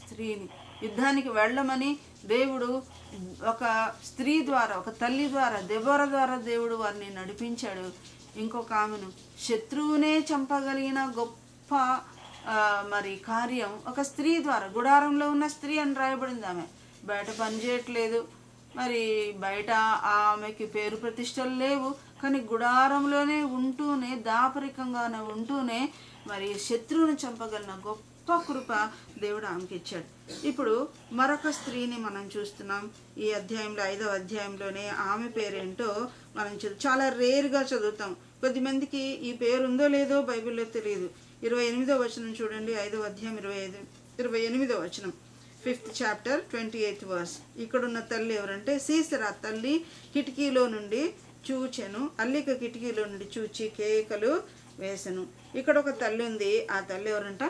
స్త్రీని యుద్ధానికి వెళ్ళమని దేవుడు ఒక స్త్రీ ద్వారా, ఒక తల్లి ద్వారా, దెబోర ద్వారా దేవుడు వారిని నడిపించాడు. ఇంకొక ఆమెను శత్రువునే చంపగలిగిన గొప్ప మరి కార్యం ఒక స్త్రీ ద్వారా, గుడారంలో ఉన్న స్త్రీ అని రాయబడింది. ఆమె బయట పని చేయట్లేదు, మరి బయట ఆమెకి పేరు ప్రతిష్టలు లేవు, కానీ గుడారంలోనే ఉంటూనే, దాపరికంగానే ఉంటూనే మరి శత్రువుని చంపగలిగిన గొప్ప కృప దేవుడు ఆమెకి ఇచ్చాడు. ఇప్పుడు మరొక స్త్రీని మనం చూస్తున్నాం ఈ అధ్యాయంలో, 5వ అధ్యాయంలోనే. ఆమె పేరేంటో మనం చాలా రేర్గా చదువుతాం. కొద్దిమందికి ఈ పేరు ఉందో లేదో బైబిల్లో తెలియదు. 28వ వచనం చూడండి, 5వ అధ్యాయం 28వ వచనం, 5th chapter 28th verse. ఇక్కడున్న తల్లి ఎవరంటే సీసెరా తల్లి కిటికీలో నుండి చూచెను, అల్లిక కిటికీలో నుండి చూచి కేకలు వేసెను. ఇక్కడ ఒక తల్లి ఉంది. ఆ తల్లి ఎవరంట?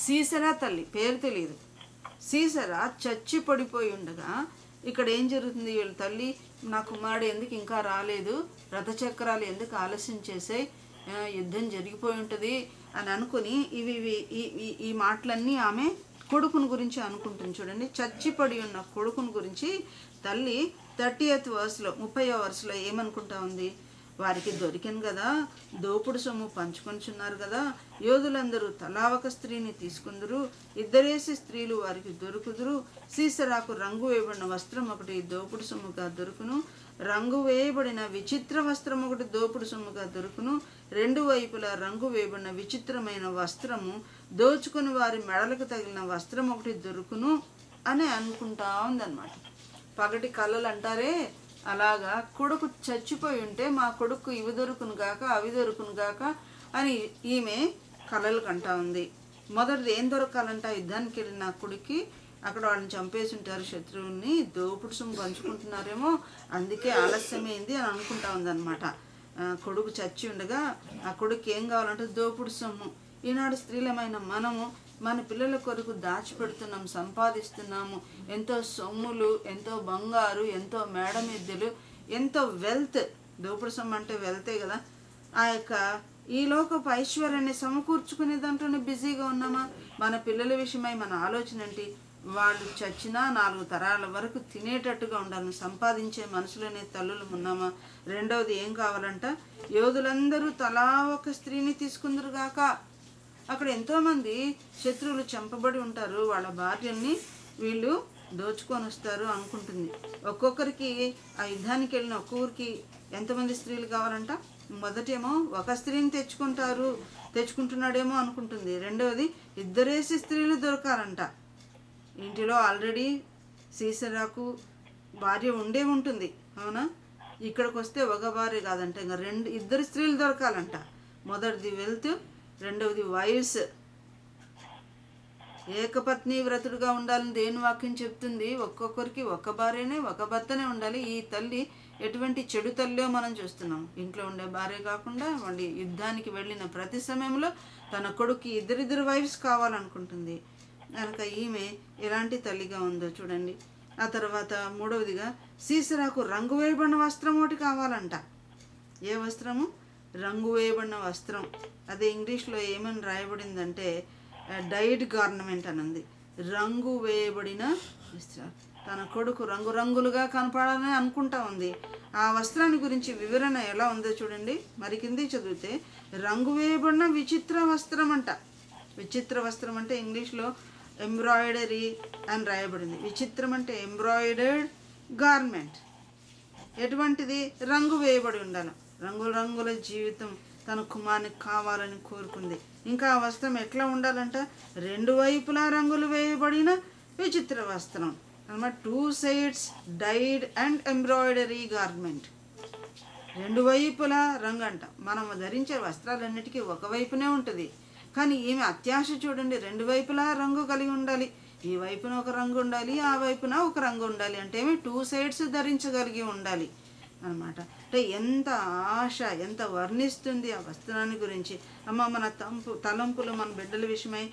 సీసెరా తల్లి. పేరు తెలియదు. సీసెరా చచ్చి పడిపోయి ఉండగా ఇక్కడ ఏం జరుగుతుంది? వీళ్ళ తల్లి, నా కుమారుడు ఎందుకు ఇంకా రాలేదు, రథచక్రాలు ఎందుకు ఆలస్యం చేసాయి, యుద్ధం జరిగిపోయి ఉంటుంది అని అనుకుని ఈ మాటలన్నీ ఆమె కొడుకుని గురించి అనుకుంటుంది. చూడండి, చచ్చిపడి ఉన్న కొడుకుని గురించి తల్లి 30th verseలో, 30వ verseలో ఏమనుకుంటా ఉంది? వారికి దొరికింది కదా, దోపుడు సొమ్ము పంచుకొనిచున్నారు కదా, యోధులందరూ తలా ఒక స్త్రీని తీసుకుందరు, ఇద్దరేసి స్త్రీలు వారికి దొరుకుదురు. సీసెరాకు రంగు వేయబడిన వస్త్రం ఒకటి దోపుడు సొమ్ముగా దొరుకును, రంగు వేయబడిన విచిత్ర వస్త్రం ఒకటి దోపుడు సొమ్ముగా దొరుకును, 2 వైపులా రంగు వేయబడిన విచిత్రమైన వస్త్రము, దోచుకుని వారి మెడలకు తగిలిన వస్త్రం ఒకటి దొరుకును అని అనుకుంటా ఉందన్నమాట. పగటి కళలు అంటారే, అలాగా కొడుకు చచ్చిపోయి ఉంటే మా కొడుకు ఇవి దొరుకును గాక, అవి దొరుకును గాక అని ఈమె కళలు కంటా ఉంది. మొదటిది ఏం దొరకాలంట? యుద్ధానికి వెళ్ళిన కొడుక్కి అక్కడ వాళ్ళని చంపేసి ఉంటారు, శత్రువుల్ని దోపుడు సొమ్ము పంచుకుంటున్నారేమో, అందుకే ఆలస్యమైంది అని అనుకుంటా ఉందన్నమాట. కొడుకు చచ్చి ఉండగా ఆ కొడుకు ఏం కావాలంటే దోపుడు సొమ్ము. ఈనాడు స్త్రీలమైన మనము మన పిల్లల కొరకు దాచిపెడుతున్నాం, సంపాదిస్తున్నాము. ఎంతో సొమ్ములు, ఎంతో బంగారు, ఎంతో మేడమిద్దెలు, ఎంతో వెల్త్. దోపుడు సొమ్ము అంటే వెల్తే కదా. ఆ యొక్క ఈ లోకపు ఐశ్వర్యాన్ని సమకూర్చుకునే దాంట్లోనే బిజీగా ఉన్నామా? మన పిల్లల విషయమై మన ఆలోచన ఏంటి? వాళ్ళు చచ్చినా 4 తరాల వరకు తినేటట్టుగా ఉండాలని సంపాదించే మనసులోనే తల్లులు ఉన్నామా? రెండవది ఏం కావాలంట? యోధులందరూ తలా ఒక స్త్రీని తీసుకుందరు గాక. అక్కడ ఎంతోమంది శత్రువులు చంపబడి ఉంటారు, వాళ్ళ భార్యల్ని వీళ్ళు దోచుకొని వస్తారు అనుకుంటుంది. ఒక్కొక్కరికి ఆ యుద్ధానికి వెళ్ళిన ఒక్కొక్కరికి ఎంతమంది స్త్రీలు కావాలంట? మొదటేమో ఒక స్త్రీని తెచ్చుకుంటున్నాడేమో అనుకుంటుంది. రెండవది ఇద్దరేసి స్త్రీలు దొరకాలంట. ఇంటిలో ఆల్రెడీ సీసెరాకు భార్య ఉండే ఉంటుంది, అవునా? ఇక్కడికి వస్తే ఒక భార్య కాదంట, ఇంకా 2 స్త్రీలు దొరకాలంట. మొదటిది వెల్త్, రెండవది వైఫ్స్. ఏకపత్ని వ్రతుడుగా ఉండాలని దేని వాక్యం చెప్తుంది? ఒక్కొక్కరికి ఒక భార్యనే, ఒక భర్తనే ఉండాలి. ఈ తల్లి ఎటువంటి చెడు తల్లిలో మనం చూస్తున్నాం. ఇంట్లో ఉండే భార్య కాకుండా మళ్ళీ యుద్ధానికి వెళ్ళిన ప్రతి సమయంలో తన కొడుకు ఇద్దరిద్దరు వైఫ్స్ కావాలనుకుంటుంది. కనుక ఈమె ఎలాంటి తల్లిగా ఉందో చూడండి. ఆ తర్వాత మూడవదిగా సీసెరాకు రంగు వేయబడిన వస్త్రం ఒకటి కావాలంట. ఏ వస్త్రము? రంగు వేయబడిన వస్త్రం. అదే ఇంగ్లీష్లో ఏమని రాయబడిందంటే డైడ్ గార్నమెంట్ అని ఉంది. రంగు వేయబడిన వస్త్రాలు. తన కొడుకు రంగురంగులుగా కనపడాలని అనుకుంటా ఉంది. ఆ వస్త్రాన్ని గురించి వివరణ ఎలా ఉందో చూడండి. మరి కింది చదివితే రంగు వేయబడిన విచిత్ర వస్త్రం అంట. విచిత్ర వస్త్రం అంటే ఇంగ్లీష్లో ఎంబ్రాయిడరీ అని రాయబడింది. విచిత్రం అంటే ఎంబ్రాయిడర్డ్ గార్మెంట్. ఎటువంటిది? రంగు వేయబడి ఉండాలి. రంగుల జీవితం తన కుమారునికి కావాలని కోరుకుంది. ఇంకా ఆ వస్త్రం ఎట్లా ఉండాలంట? 2 వైపులా రంగులు వేయబడిన విచిత్ర వస్త్రం అన్నమాట. 2 sides died and embroidery garment. 2 వైపులా రంగు అంట. మనం ధరించే వస్త్రాలన్నిటికీ ఒకవైపునే ఉంటుంది, కానీ ఈమె అత్యాశ చూడండి, 2 వైపులా రంగు కలిగి ఉండాలి. ఈ వైపున ఒక రంగు ఉండాలి, ఆ వైపున ఒక రంగు ఉండాలి. అంటే ఏమి 2 sides ధరించగలిగి ఉండాలి అన్నమాట. అంటే ఎంత ఆశ, ఎంత వర్ణిస్తుంది ఆ వస్త్రాన్ని గురించి. అమ్మ, మన తలంపులు మన బిడ్డల విషయమై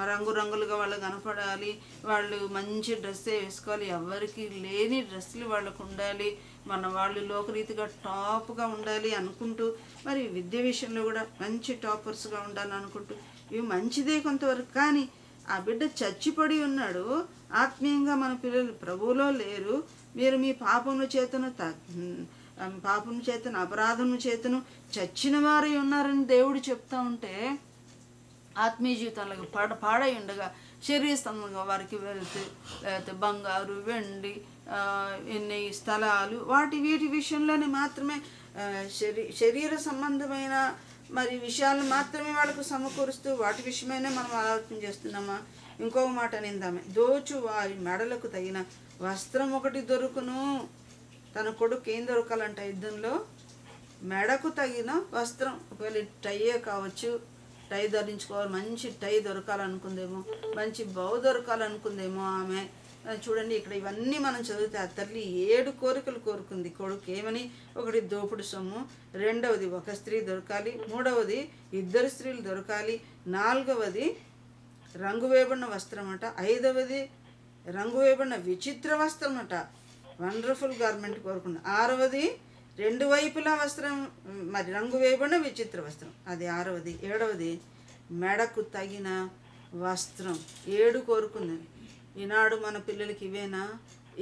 రంగురంగులుగా వాళ్ళు కనపడాలి, వాళ్ళు మంచి డ్రెస్సే వేసుకోవాలి, ఎవరికి లేని డ్రెస్సులు వాళ్ళకు ఉండాలి, వాళ్ళు లోకరీతిగా టాప్గా ఉండాలి అనుకుంటూ, మరి విద్య విషయంలో కూడా మంచి టాపర్స్గా ఉండాలి అనుకుంటూ, ఇవి మంచిదే కొంతవరకు. కానీ ఆ బిడ్డ చచ్చిపడి ఉన్నాడు. ఆత్మీయంగా మన పిల్లలు ప్రభువులో లేరు. మీరు మీ పాపముల చేతను పాపము చేతను అపరాధము చేతను చచ్చిన వారై ఉన్నారని దేవుడు చెప్తా ఉంటే, ఆత్మీయ జీవితంలో పాడై ఉండగా శరీర సంబంధంగా వారికి వెళ్తే లేకపోతే బంగారు వెండి ఎన్ని స్థలాలు వీటి విషయంలోనే మాత్రమే శరీర సంబంధమైన మరి విషయాలను మాత్రమే వాళ్ళకు సమకూరుస్తూ వాటి విషయమైనా మనం ఆలోచన చేస్తున్నామా? ఇంకొక మాట నిందామే, దోచు వారి మెడలకు తగిన వస్త్రం ఒకటి దొరుకును. తన కొడుకు ఏం దొరకాలంట యుద్ధంలో? మెడకు తగిన వస్త్రం. ఒకవేళ టైయే కావచ్చు, టై ధరించుకోవాలి, మంచి టై దొరకాలనుకుందేమో, మంచి బౌ దొరకాలనుకుందేమో ఆమె. చూడండి ఇక్కడ ఇవన్నీ మనం చదివితే ఆ తల్లి 7 కోరికలు కోరుకుంది. కొడుకు ఏమని? ఒకటి దోపుడు సొమ్ము, రెండవది ఒక స్త్రీ దొరకాలి, మూడవది 2 స్త్రీలు దొరకాలి, నాలుగవది రంగు వేయబడిన వస్త్రం అట, ఐదవది రంగు వేయబడిన విచిత్ర వస్త్రం అట, వండర్ఫుల్ గార్మెంట్ కోరుకుంది, ఆరవది 2 వైపులా వస్త్రం, మరి రంగు వేయబడిన విచిత్ర వస్త్రం, అది ఆరవది, ఏడవది మెడకు తగిన వస్త్రం. 7 కోరుకుంది. ఈనాడు మన పిల్లలకి ఇవేనా?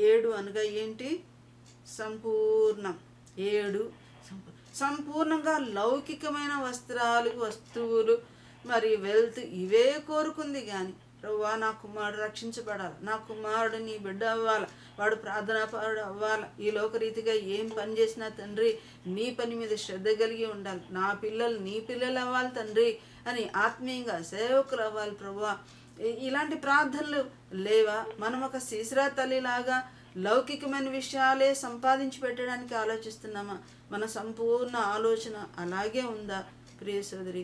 7 అనగా ఏంటి? సంపూర్ణం. 7 సంపూర్ణంగా లౌకికమైన వస్తువులు, మరి వెల్త్ ఇవే కోరుకుంది. కానీ ప్రభువా నా కుమారుడు రక్షించబడాలి, నా కుమారుడు నీ బిడ్డ అవ్వాలి, వాడు ప్రార్థనాపరుడు అవ్వాలి, ఈ లోకరీతిగా ఏం పని చేసినా తండ్రి నీ పని మీద శ్రద్ధ కలిగి ఉండాలి, నా పిల్లలు నీ పిల్లలు అవ్వాలి తండ్రి అని ఆత్మీయంగా సేవకులు అవ్వాలి ప్రభువా. ఇలాంటి ప్రార్థనలు లేవా? మనం ఒక సీసరా తల్లిలాగా లౌకికమైన విషయాలే సంపాదించి పెట్టడానికి ఆలోచిస్తున్నామా? మన సంపూర్ణ ఆలోచన అలాగే ఉందా? ప్రియ సోదరి,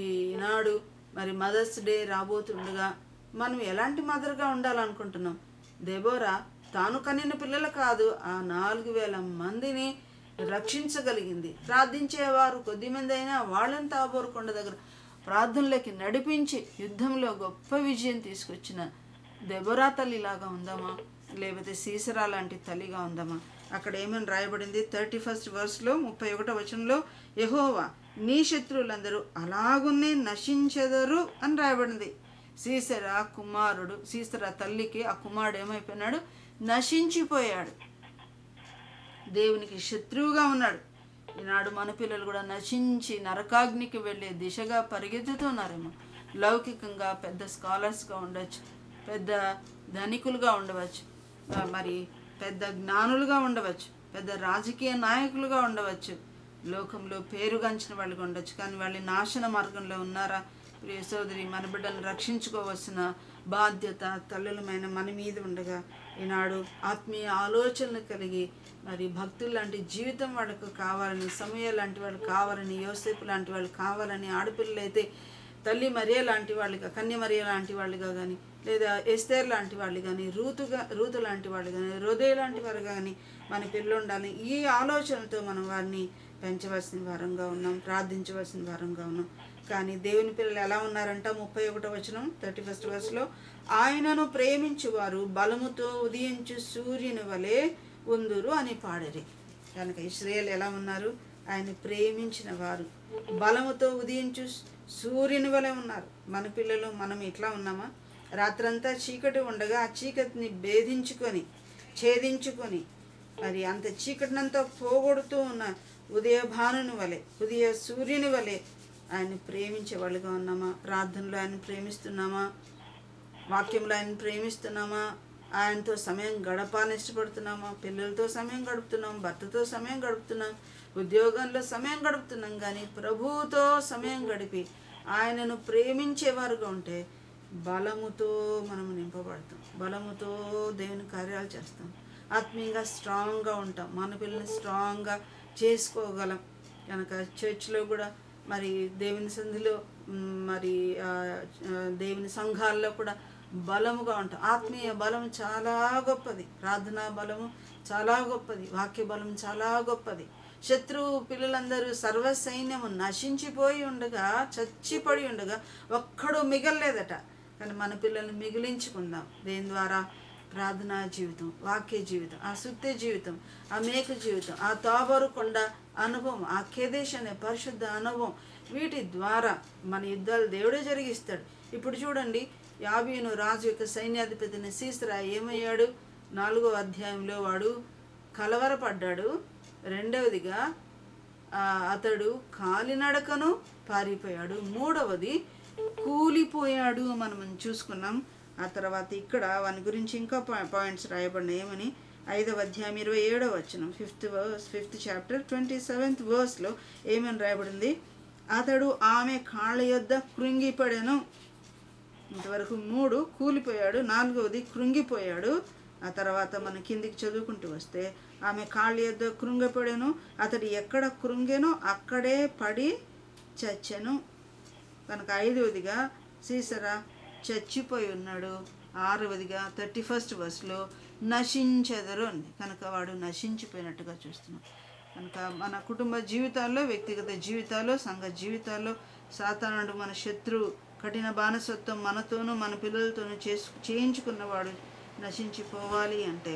ఈనాడు మరి మదర్స్ డే రాబోతుండగా మనం ఎలాంటి మదర్గా ఉండాలనుకుంటున్నాం? దెబోరా తాను కనిన పిల్లలు కాదు, ఆ 4000 మందిని రక్షించగలిగింది. ప్రార్థించేవారు కొద్దిమంది అయినా వాళ్ళని తాబోరు కొండ దగ్గర ప్రార్థనలోకి నడిపించి యుద్ధంలో గొప్ప విజయం తీసుకొచ్చిన దెబోరా తల్లిలాగా ఉందామా? లేకపోతే సీసరా లాంటి తల్లిగా ఉందామా? అక్కడ ఏమని రాయబడింది? 31st verseలో 31వ వచనంలో, యెహోవా నీ శత్రువులందరూ అలాగునే నశించెదరు అని రాయబడింది. సీసరా తల్లికి ఆ కుమారుడు ఏమైపోయినాడు? నశించిపోయాడు, దేవునికి శత్రువుగా ఉన్నాడు. ఈనాడు మన పిల్లలు కూడా నశించి నరకాగ్నికి వెళ్ళే దిశగా పరిగెత్తుతున్నారేమో. లౌకికంగా పెద్ద స్కాలర్స్గా ఉండవచ్చు, పెద్ద ధనికులుగా ఉండవచ్చు, మరి పెద్ద జ్ఞానులుగా ఉండవచ్చు, పెద్ద రాజకీయ నాయకులుగా ఉండవచ్చు, లోకంలో పేరుగాంచిన వాళ్ళుగా ఉండొచ్చు. కానీ వాళ్ళు నాశన మార్గంలో ఉన్నారా? ప్రియ సోదరి, మన బిడ్డలను రక్షించుకోవాల్సిన బాధ్యత తల్లులమైన మన మీద ఉండగా ఈనాడు ఆత్మీయ ఆలోచనలు కలిగి మరి భక్తులు లాంటి జీవితం వాళ్ళకు కావాలని, సమయ లాంటి వాళ్ళు కావాలని, యోసేపు లాంటి వాళ్ళు కావాలని, ఆడపిల్లలు అయితే తల్లి మరియ లాంటి వాళ్ళుగా, కన్య మరియ లాంటి వాళ్ళుగా కానీ, లేదా ఎస్తేర్ లాంటి వాళ్ళు కానీ, రూతు లాంటి వాళ్ళు కానీ, హృదయ లాంటి వారు కానీ మన పిల్లలు ఉండాలి. ఈ ఆలోచనతో మనం వారిని పెంచవలసిన వారంగా ఉన్నాం, ప్రార్థించవలసిన వారంగా ఉన్నాం. కానీ దేవుని పిల్లలు ఎలా ఉన్నారంట? 31వ వచనం 31st verseలో, ఆయనను ప్రేమించువారు బలముతో ఉదయించు సూర్యుని వలె ఉందురు అని పాడరి. కనుక ఇశ్రాయేలు ఎలా ఉన్నారు? ఆయన ప్రేమించిన వారు బలముతో ఉదయించు సూర్యుని వలె ఉన్నారు. మన పిల్లలు మనం ఇట్లా ఉన్నామా? రాత్రంతా చీకటి ఉండగా ఆ చీకటిని ఛేదించుకొని మరి అంత చీకటినంతా పోగొడుతూ ఉన్న ఉదయభానుని వలె, ఉదయ సూర్యుని వలె ఆయన ప్రేమించే వాళ్ళుగా ఉన్నామా? ప్రార్థనలో ఆయన ప్రేమిస్తున్నామా? వాక్యంలో ఆయన ప్రేమిస్తున్నామా? ఆయనతో సమయం గడపాలని ఇష్టపడుతున్నామా? పిల్లలతో సమయం గడుపుతున్నాం, భర్తతో సమయం గడుపుతున్నాం, ఉద్యోగంలో సమయం గడుపుతున్నాం. కానీ ప్రభువుతో సమయం గడిపి ఆయనను ప్రేమించేవారుగా ఉంటే బలముతో మనం నింపబడతాం, బలముతో దేవుని కార్యాలు చేస్తాం, ఆత్మీయంగా స్ట్రాంగ్గా ఉంటాం, మన పిల్లల్ని స్ట్రాంగ్గా చేసుకోగలం. కనుక చర్చ్లో కూడా మరి దేవుని సంధిలో మరి దేవుని సంఘాల్లో కూడా బలముగా ఉంటాం. ఆత్మీయ బలం చాలా గొప్పది, ప్రార్థనా బలము చాలా గొప్పది, వాక్య బలం చాలా గొప్పది. శత్రువు పిల్లలందరూ సర్వసైన్యము నశించిపోయి ఉండగా, చచ్చిపడి ఉండగా ఒక్కడు మిగలలేదట. కానీ మన పిల్లల్ని మిగిలించుకుందాం. దేని ద్వారా? ప్రార్థనా జీవితం, వాక్య జీవితం, ఆ సుత్తే జీవితం, ఆ మేక జీవితం, ఆ తాబోరు కొండ అనుభవం, ఆ కేదేశ్ అనే పరిశుద్ధ అనుభవం, వీటి ద్వారా మన యుద్ధాలు దేవుడే జరిగిస్తాడు. ఇప్పుడు చూడండి, యాబీను రాజు యొక్క సైన్యాధిపతిని సీసరా ఏమయ్యాడు? 4వ అధ్యాయంలో వాడు కలవరపడ్డాడు. రెండవదిగా అతడు కాలినడకను పారిపోయాడు. మూడవది కూలిపోయాడు మనం చూసుకున్నాం. ఆ తర్వాత ఇక్కడ వాని గురించి ఇంకా పాయింట్స్ రాయబడినాయి. ఏమని? 5వ అధ్యాయం 27వ వచనం, 5th చాప్టర్ 27th వర్స్లో ఏమని రాయబడింది? అతడు ఆమె కాళ్ళ యొద్ద కృంగిపడెను. ఇంతవరకు 3 కూలిపోయాడు, 4వది కృంగిపోయాడు. ఆ తర్వాత మనం కిందికి చదువుకుంటూ వస్తే ఆమె కాళ్ళ యొద్ద కృంగిపడెను, అతడు ఎక్కడ కృంగెనో అక్కడే పడి చచ్చెను. కనుక 5వదిగా సీసరా చచ్చిపోయి ఉన్నాడు. 6వదిగా 31st వర్స్లో నశించెదరు అంది. కనుక వాడు నశించిపోయినట్టుగా చూస్తున్నాం. కనుక మన కుటుంబ జీవితాల్లో, వ్యక్తిగత జీవితాల్లో, సంఘ జీవితాల్లో సాతానుడు మన శత్రువు, కఠిన బానిసత్వం మనతోనూ మన పిల్లలతోనూ చేయించుకున్నవాడు నశించిపోవాలి అంటే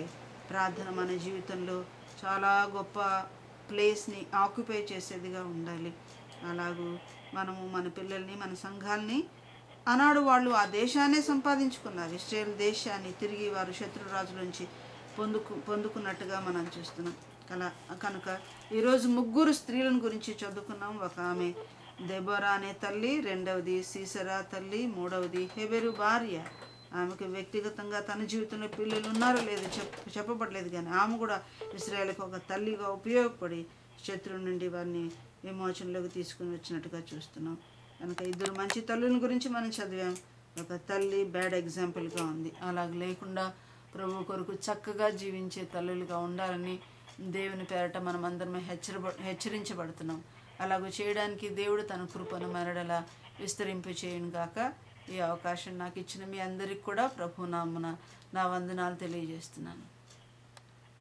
ప్రార్థన మన జీవితంలో చాలా గొప్ప ప్లేస్ని ఆక్యుపై చేసేదిగా ఉండాలి. అలాగూ మనము మన పిల్లల్ని, మన సంఘాల్ని, ఆనాడు వాళ్ళు ఆ దేశాన్ని సంపాదించుకున్నారు, ఇశ్రాయేల్ దేశాన్ని తిరిగి వారు శత్రురాజు నుంచి పొందుకున్నట్టుగా మనం చూస్తున్నాం. కనుక ఈరోజు 3 స్త్రీలను గురించి చదువుకున్నాం. ఒక ఆమె దెబోరా అనే తల్లి, రెండవది సీసరా తల్లి, మూడవది హెబెరు భార్య. ఆమెకు వ్యక్తిగతంగా తన జీవితంలో పిల్లలు ఉన్నారో లేదో చెప్పబడలేదు, కానీ ఆమె కూడా ఇశ్రాయేలుకు ఒక తల్లిగా ఉపయోగపడి శత్రువు నుండి వారిని విమోచనలోకి తీసుకుని వచ్చినట్టుగా చూస్తున్నాం. కనుక 2 మంచి తల్లుల గురించి మనం చదివాం. ఒక తల్లి బ్యాడ్ ఎగ్జాంపుల్గా ఉంది. అలాగ లేకుండా ప్రభు కొరకు చక్కగా జీవించే తల్లులుగా ఉండాలని దేవుని పేరట మనం అందరమే హెచ్చరించబడుతున్నాం. అలాగూ చేయడానికి దేవుడు తన కృపను మరడలా విస్తరింపు చేయను గాక. ఈ అవకాశం నాకు ఇచ్చిన మీ అందరికి కూడా ప్రభు నామమున నా వందనాలు తెలియజేస్తున్నాను.